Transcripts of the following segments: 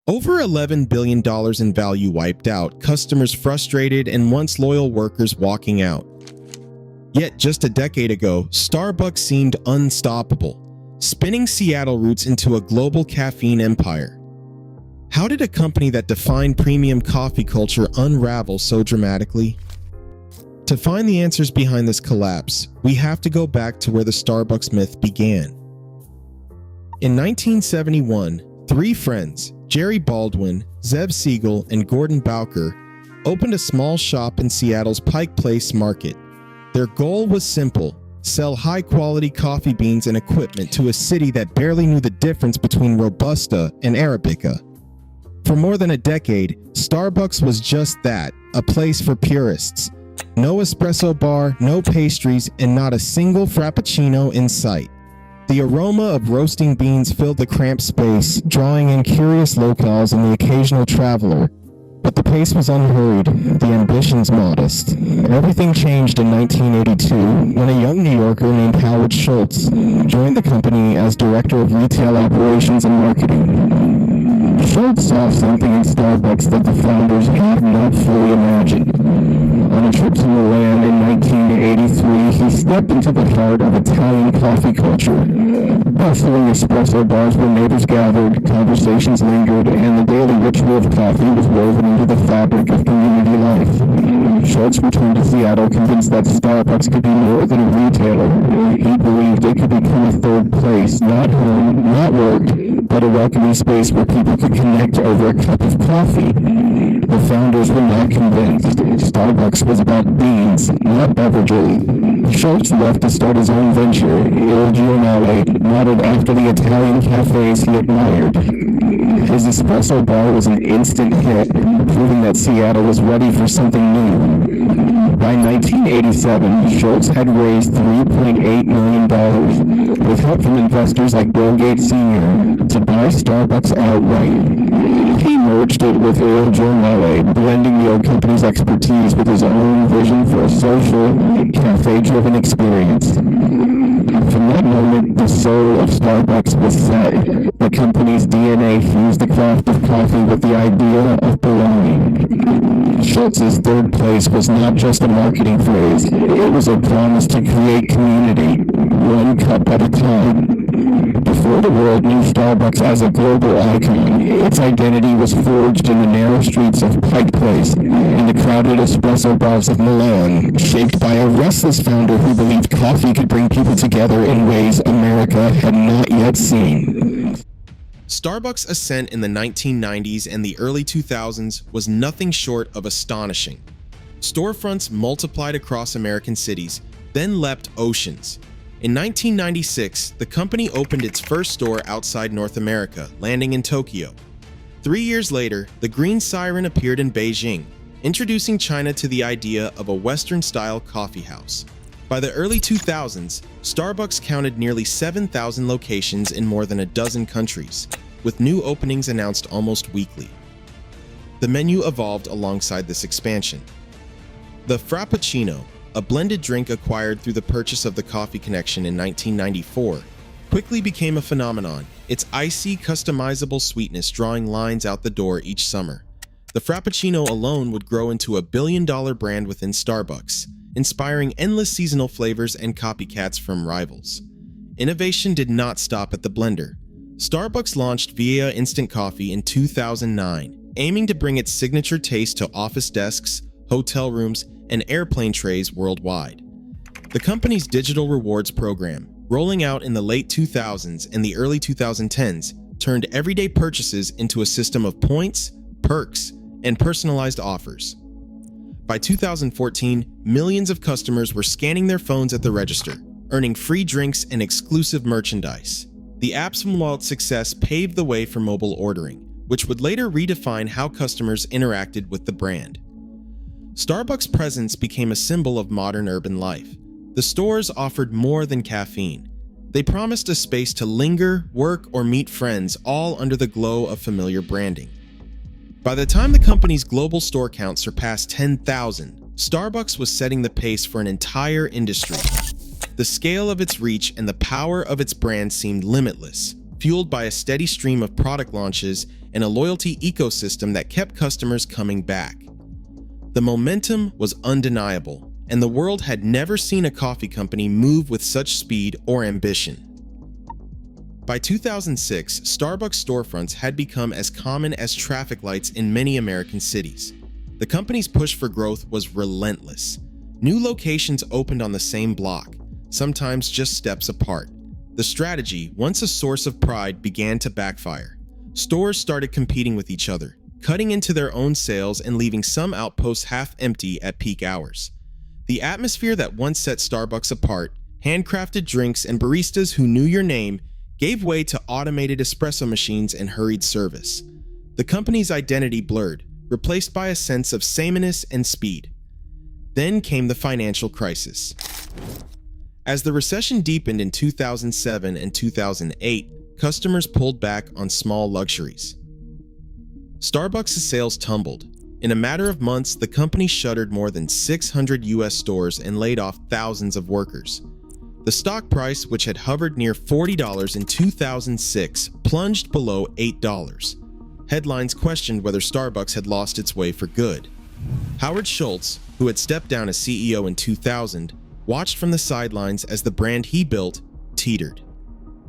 Over $11 billion in value wiped out, customers frustrated, and once loyal workers walking out. Yet just a decade ago, Starbucks seemed unstoppable, spinning Seattle roots into a global caffeine empire. How did a company that defined premium coffee culture unravel so dramatically? To find the answers behind this collapse, we have to go back to where the Starbucks myth began. In 1971, three friends, Jerry Baldwin, Zev Siegel, and Gordon Bowker, opened a small shop in Seattle's Pike Place Market. Their goal was simple: sell high-quality coffee beans and equipment to a city that barely knew the difference between Robusta and Arabica. For more than a decade, Starbucks was just that, a place for purists. No espresso bar, no pastries, and not a single frappuccino in sight. The aroma of roasting beans filled the cramped space, drawing in curious locals and the occasional traveler. But the pace was unhurried, the ambitions modest. Everything changed in 1982 when a young New Yorker named Howard Schultz joined the company as Director of Retail Operations and Marketing. Schultz saw something in Starbucks that the founders had not fully imagined. On a trip to Milan in 1983, he stepped into the heart of Italian coffee culture. Bustling espresso bars where neighbors gathered, conversations lingered, and the daily ritual of coffee was woven into the fabric of community life. Schultz returned to Seattle convinced that Starbucks could be more than a retailer. He believed it could become a third place, not home, not work, but a welcoming space where people could connect over a cup of coffee. The founders were not convinced. Starbucks was about beans, not beverages. Schultz left to start his own venture, Il Giornale, modeled after the Italian cafes he admired. His espresso bar was an instant hit, proving that Seattle was ready for something new. By 1987, Schultz had raised $3.8 million, with help from investors like Bill Gates Sr., to buy Starbucks outright. He merged it with Il Giornale, blending the old company's expertise with his own vision for a social, cafe-driven experience. From that moment, the soul of Starbucks was set. The company's DNA fused the craft of coffee with the idea of belonging. Schultz's third place was not just a marketing phrase. It was a promise to create community, one cup at a time. Before the world knew Starbucks as a global icon, its identity was forged in the narrow streets of Pike Place and the crowded espresso bars of Milan, shaped by a restless founder who believed coffee could bring people together in ways America had not yet seen. Starbucks' ascent in the 1990s and the early 2000s was nothing short of astonishing. Storefronts multiplied across American cities, then leapt oceans. In 1996, the company opened its first store outside North America, landing in Tokyo. 3 years later, the Green Siren appeared in Beijing, introducing China to the idea of a Western-style coffee house. By the early 2000s, Starbucks counted nearly 7,000 locations in more than a dozen countries, with new openings announced almost weekly. The menu evolved alongside this expansion. The Frappuccino, a blended drink acquired through the purchase of the Coffee Connection in 1994, quickly became a phenomenon, its icy, customizable sweetness drawing lines out the door each summer. The Frappuccino alone would grow into a billion-dollar brand within Starbucks, inspiring endless seasonal flavors and copycats from rivals. Innovation did not stop at the blender. Starbucks launched Via Instant Coffee in 2009, aiming to bring its signature taste to office desks, hotel rooms, and airplane trays worldwide. The company's digital rewards program, rolling out in the late 2000s and the early 2010s, turned everyday purchases into a system of points, perks, and personalized offers. By 2014, millions of customers were scanning their phones at the register, earning free drinks and exclusive merchandise. The app's wallet success paved the way for mobile ordering, which would later redefine how customers interacted with the brand. Starbucks' presence became a symbol of modern urban life. The stores offered more than caffeine. They promised a space to linger, work, or meet friends, all under the glow of familiar branding. By the time the company's global store count surpassed 10,000, Starbucks was setting the pace for an entire industry. The scale of its reach and the power of its brand seemed limitless. fueled by a steady stream of product launches and a loyalty ecosystem that kept customers coming back. The momentum was undeniable, and the world had never seen a coffee company move with such speed or ambition. By 2006, Starbucks storefronts had become as common as traffic lights in many American cities. The company's push for growth was relentless. New locations opened on the same block, sometimes just steps apart. The strategy, once a source of pride, began to backfire. Stores started competing with each other, cutting into their own sales and leaving some outposts half empty at peak hours. The atmosphere that once set Starbucks apart, handcrafted drinks and baristas who knew your name, gave way to automated espresso machines and hurried service. The company's identity blurred, replaced by a sense of sameness and speed. Then came the financial crisis. As the recession deepened in 2007 and 2008, customers pulled back on small luxuries. Starbucks' sales tumbled. In a matter of months, the company shuttered more than 600 US stores and laid off thousands of workers. The stock price, which had hovered near $40 in 2006, plunged below $8. Headlines questioned whether Starbucks had lost its way for good. Howard Schultz, who had stepped down as CEO in 2000, watched from the sidelines as the brand he built teetered.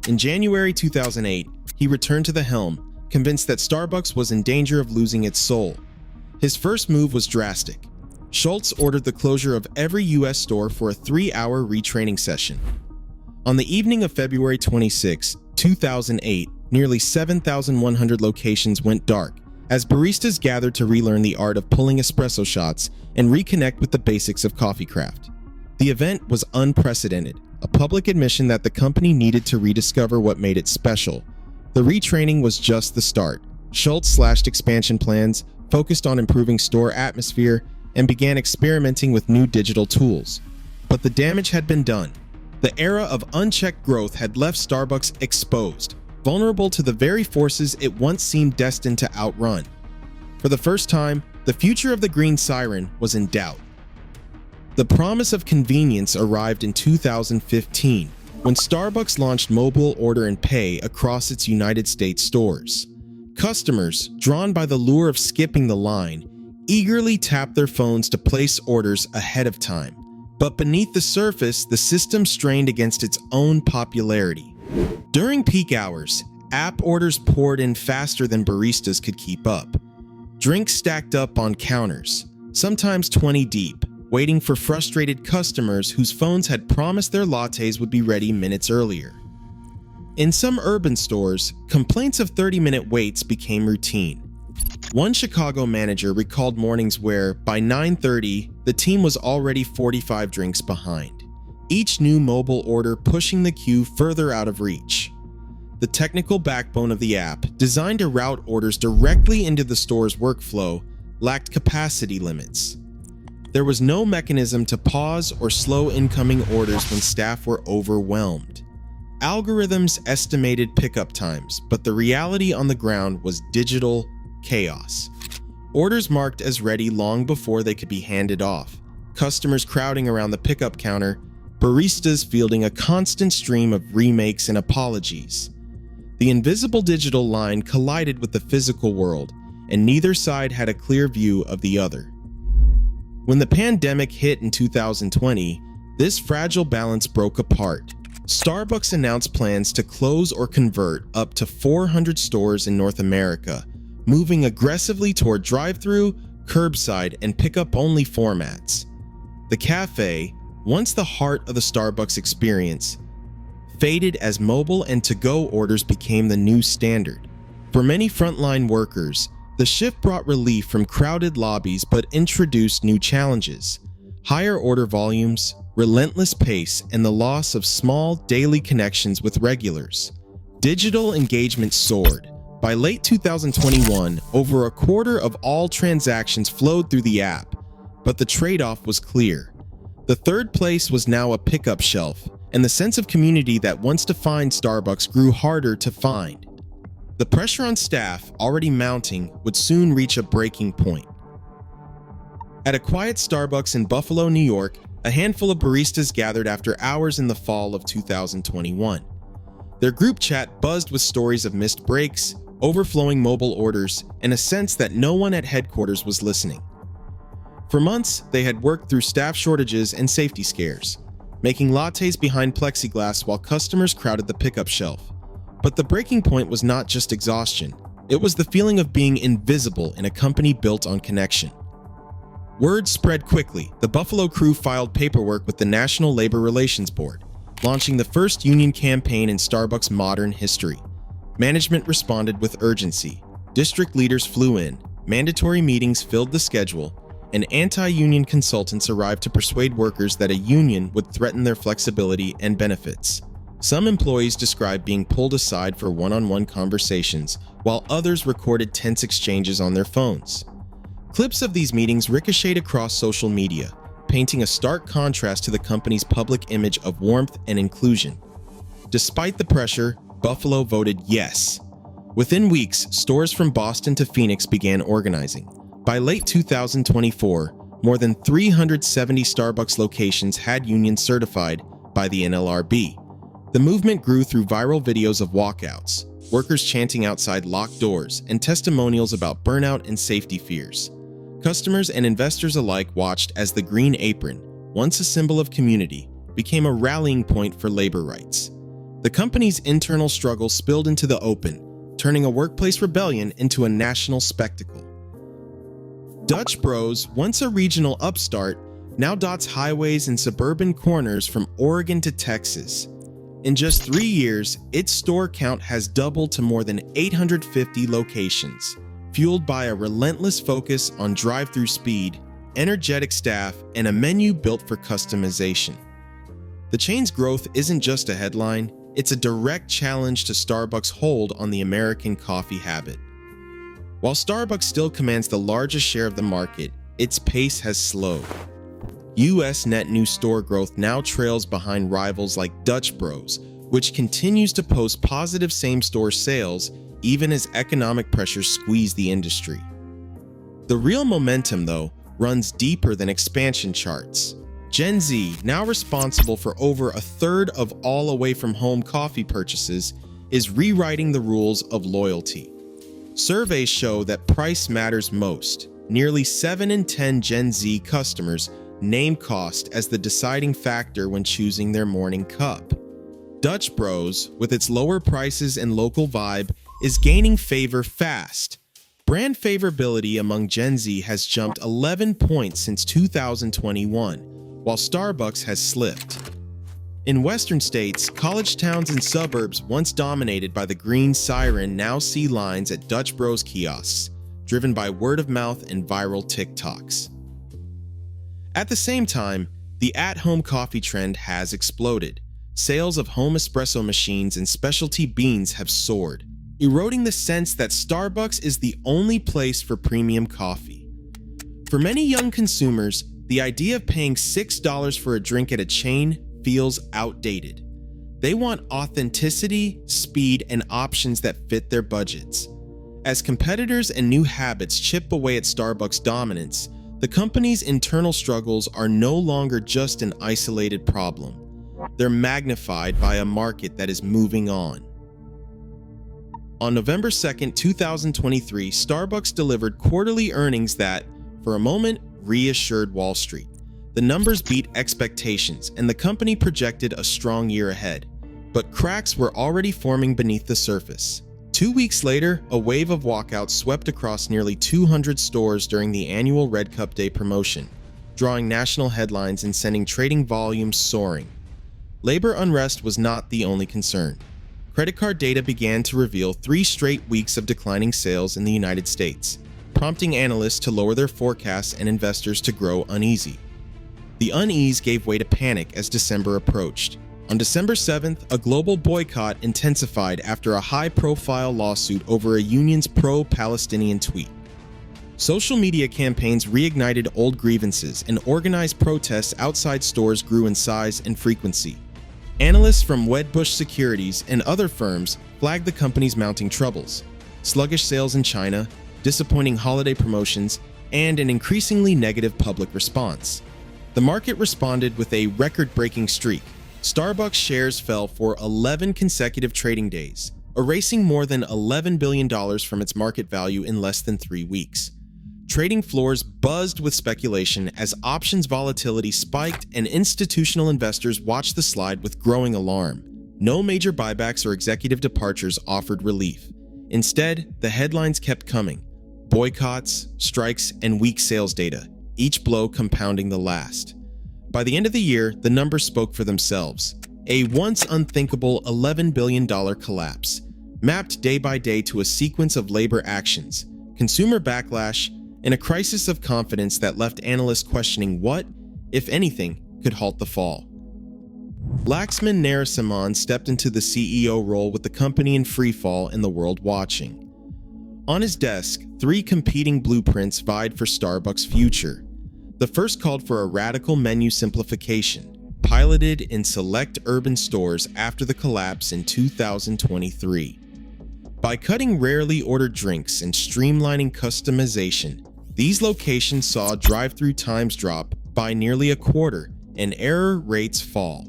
In January 2008, he returned to the helm, convinced that Starbucks was in danger of losing its soul. His first move was drastic. Schultz ordered the closure of every US store for a 3-hour retraining session. On the evening of February 26, 2008, nearly 7,100 locations went dark as baristas gathered to relearn the art of pulling espresso shots and reconnect with the basics of coffee craft. The event was unprecedented, a public admission that the company needed to rediscover what made it special. The retraining was just the start. Schultz slashed expansion plans, focused on improving store atmosphere, and began experimenting with new digital tools. But the damage had been done. The era of unchecked growth had left Starbucks exposed, vulnerable to the very forces it once seemed destined to outrun. For the first time, the future of the Green Siren was in doubt. The promise of convenience arrived in 2015, when Starbucks launched mobile order and pay across its United States stores. Customers, drawn by the lure of skipping the line, eagerly tapped their phones to place orders ahead of time. But beneath the surface, the system strained against its own popularity. During peak hours, app orders poured in faster than baristas could keep up. Drinks stacked up on counters, sometimes 20 deep, waiting for frustrated customers whose phones had promised their lattes would be ready minutes earlier. In some urban stores, complaints of 30-minute waits became routine. One Chicago manager recalled mornings where, by 9:30, the team was already 45 drinks behind, each new mobile order pushing the queue further out of reach. The technical backbone of the app, designed to route orders directly into the store's workflow, lacked capacity limits. There was no mechanism to pause or slow incoming orders when staff were overwhelmed. Algorithms estimated pickup times, but the reality on the ground was digital chaos. Orders marked as ready long before they could be handed off, customers crowding around the pickup counter, baristas fielding a constant stream of remakes and apologies. The invisible digital line collided with the physical world, and neither side had a clear view of the other. When the pandemic hit in 2020, this fragile balance broke apart. Starbucks announced plans to close or convert up to 400 stores in North America, moving aggressively toward drive-through, curbside, and pickup-only formats. The café, once the heart of the Starbucks experience, faded as mobile and to-go orders became the new standard. For many frontline workers, the shift brought relief from crowded lobbies but introduced new challenges: higher order volumes, relentless pace, and the loss of small daily connections with regulars. Digital engagement soared. By late 2021, over a quarter of all transactions flowed through the app, but the trade-off was clear. The third place was now a pickup shelf, and the sense of community that once defined Starbucks grew harder to find. The pressure on staff, already mounting, would soon reach a breaking point. At a quiet Starbucks in Buffalo, New York, a handful of baristas gathered after hours in the fall of 2021. Their group chat buzzed with stories of missed breaks, overflowing mobile orders, and a sense that no one at headquarters was listening. For months, they had worked through staff shortages and safety scares, making lattes behind plexiglass while customers crowded the pickup shelf. But the breaking point was not just exhaustion. It was the feeling of being invisible in a company built on connection. Word spread quickly. The Buffalo crew filed paperwork with the National Labor Relations Board, launching the first union campaign in Starbucks' modern history. Management responded with urgency. District leaders flew in, mandatory meetings filled the schedule, and anti-union consultants arrived to persuade workers that a union would threaten their flexibility and benefits. Some employees described being pulled aside for one-on-one conversations, while others recorded tense exchanges on their phones. Clips of these meetings ricocheted across social media, painting a stark contrast to the company's public image of warmth and inclusion. Despite the pressure, Buffalo voted yes. Within weeks, stores from Boston to Phoenix began organizing. By late 2024, more than 370 Starbucks locations had unions certified by the NLRB. The movement grew through viral videos of walkouts, workers chanting outside locked doors, and testimonials about burnout and safety fears. Customers and investors alike watched as the Green Apron, once a symbol of community, became a rallying point for labor rights. The company's internal struggles spilled into the open, turning a workplace rebellion into a national spectacle. Dutch Bros, once a regional upstart, now dots highways and suburban corners from Oregon to Texas. In just 3 years, its store count has doubled to more than 850 locations, fueled by a relentless focus on drive-through speed, energetic staff, and a menu built for customization. The chain's growth isn't just a headline, it's a direct challenge to Starbucks' hold on the American coffee habit. While Starbucks still commands the largest share of the market, its pace has slowed. U.S. net new store growth now trails behind rivals like Dutch Bros, which continues to post positive same-store sales even as economic pressures squeeze the industry. The real momentum, though, runs deeper than expansion charts. Gen Z, now responsible for over a third of all away-from-home coffee purchases, is rewriting the rules of loyalty. Surveys show that price matters most. Nearly 7 in 10 Gen Z customers name cost as the deciding factor when choosing their morning cup. Dutch Bros, with its lower prices and local vibe, is gaining favor fast. Brand favorability among Gen Z has jumped 11 points since 2021, while Starbucks has slipped. In Western states, college towns and suburbs once dominated by the green siren now see lines at Dutch Bros kiosks, driven by word of mouth and viral TikToks. At the same time, the at-home coffee trend has exploded. Sales of home espresso machines and specialty beans have soared, eroding the sense that Starbucks is the only place for premium coffee. For many young consumers, the idea of paying $6 for a drink at a chain feels outdated. They want authenticity, speed, and options that fit their budgets. As competitors and new habits chip away at Starbucks' dominance, the company's internal struggles are no longer just an isolated problem. They're magnified by a market that is moving on. On November 2, 2023, Starbucks delivered quarterly earnings that, for a moment, reassured Wall Street. The numbers beat expectations, and the company projected a strong year ahead. But cracks were already forming beneath the surface. 2 weeks later, a wave of walkouts swept across nearly 200 stores during the annual Red Cup Day promotion, drawing national headlines and sending trading volumes soaring. Labor unrest was not the only concern. Credit card data began to reveal 3 straight weeks of declining sales in the United States, prompting analysts to lower their forecasts and investors to grow uneasy. The unease gave way to panic as December approached. On December 7th, a global boycott intensified after a high-profile lawsuit over a union's pro-Palestinian tweet. Social media campaigns reignited old grievances, and organized protests outside stores grew in size and frequency. Analysts from Wedbush Securities and other firms flagged the company's mounting troubles: sluggish sales in China, disappointing holiday promotions, and an increasingly negative public response. The market responded with a record-breaking streak, Starbucks shares fell for 11 consecutive trading days, erasing more than $11 billion from its market value in less than 3 weeks. Trading floors buzzed with speculation as options volatility spiked and institutional investors watched the slide with growing alarm. No major buybacks or executive departures offered relief. Instead, the headlines kept coming: boycotts, strikes, and weak sales data, each blow compounding the last. By the end of the year, the numbers spoke for themselves. A once unthinkable $11 billion collapse, mapped day by day to a sequence of labor actions, consumer backlash, and a crisis of confidence that left analysts questioning what, if anything, could halt the fall. Laxman Narasimhan stepped into the CEO role with the company in freefall and the world watching. On his desk, 3 competing blueprints vied for Starbucks' future. The first called for a radical menu simplification, piloted in select urban stores after the collapse in 2023. By cutting rarely ordered drinks and streamlining customization, these locations saw drive-through times drop by nearly a quarter and error rates fall.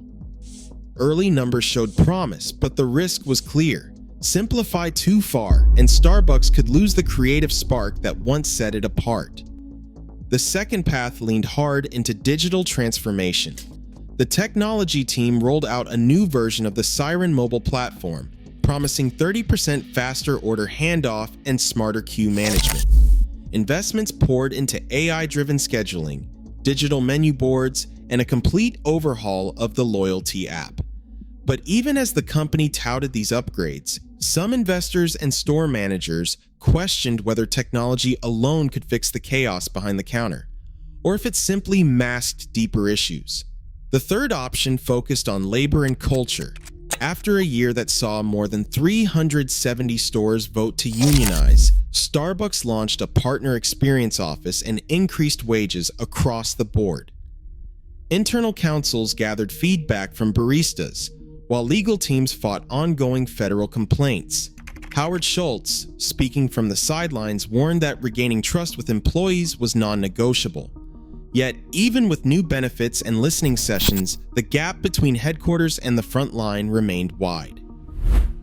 Early numbers showed promise, but the risk was clear. Simplify too far, and Starbucks could lose the creative spark that once set it apart. The second path leaned hard into digital transformation. The technology team rolled out a new version of the Siren mobile platform, promising 30% faster order handoff and smarter queue management. Investments poured into AI-driven scheduling, digital menu boards, and a complete overhaul of the loyalty app. But even as the company touted these upgrades, some investors and store managers questioned whether technology alone could fix the chaos behind the counter, or if it simply masked deeper issues. The third option focused on labor and culture. After a year that saw more than 370 stores vote to unionize, Starbucks launched a partner experience office and increased wages across the board. Internal councils gathered feedback from baristas, while legal teams fought ongoing federal complaints. Howard Schultz, speaking from the sidelines, warned that regaining trust with employees was non-negotiable. Yet, even with new benefits and listening sessions, the gap between headquarters and the front line remained wide.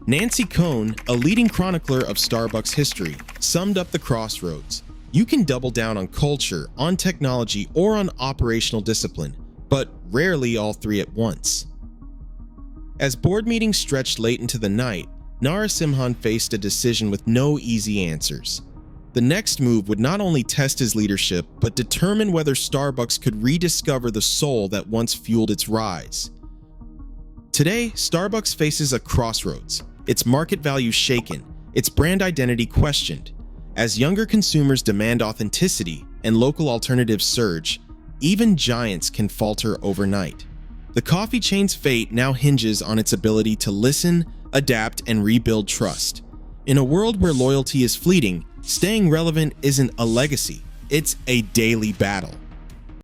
Nancy Cohn, a leading chronicler of Starbucks history, summed up the crossroads. You can double down on culture, on technology, or on operational discipline, but rarely all three at once. As board meetings stretched late into the night, Narasimhan faced a decision with no easy answers. The next move would not only test his leadership, but determine whether Starbucks could rediscover the soul that once fueled its rise. Today, Starbucks faces a crossroads, its market value shaken, its brand identity questioned. As younger consumers demand authenticity and local alternatives surge, even giants can falter overnight. The coffee chain's fate now hinges on its ability to listen, adapt, and rebuild trust. In a world where loyalty is fleeting, staying relevant isn't a legacy, it's a daily battle.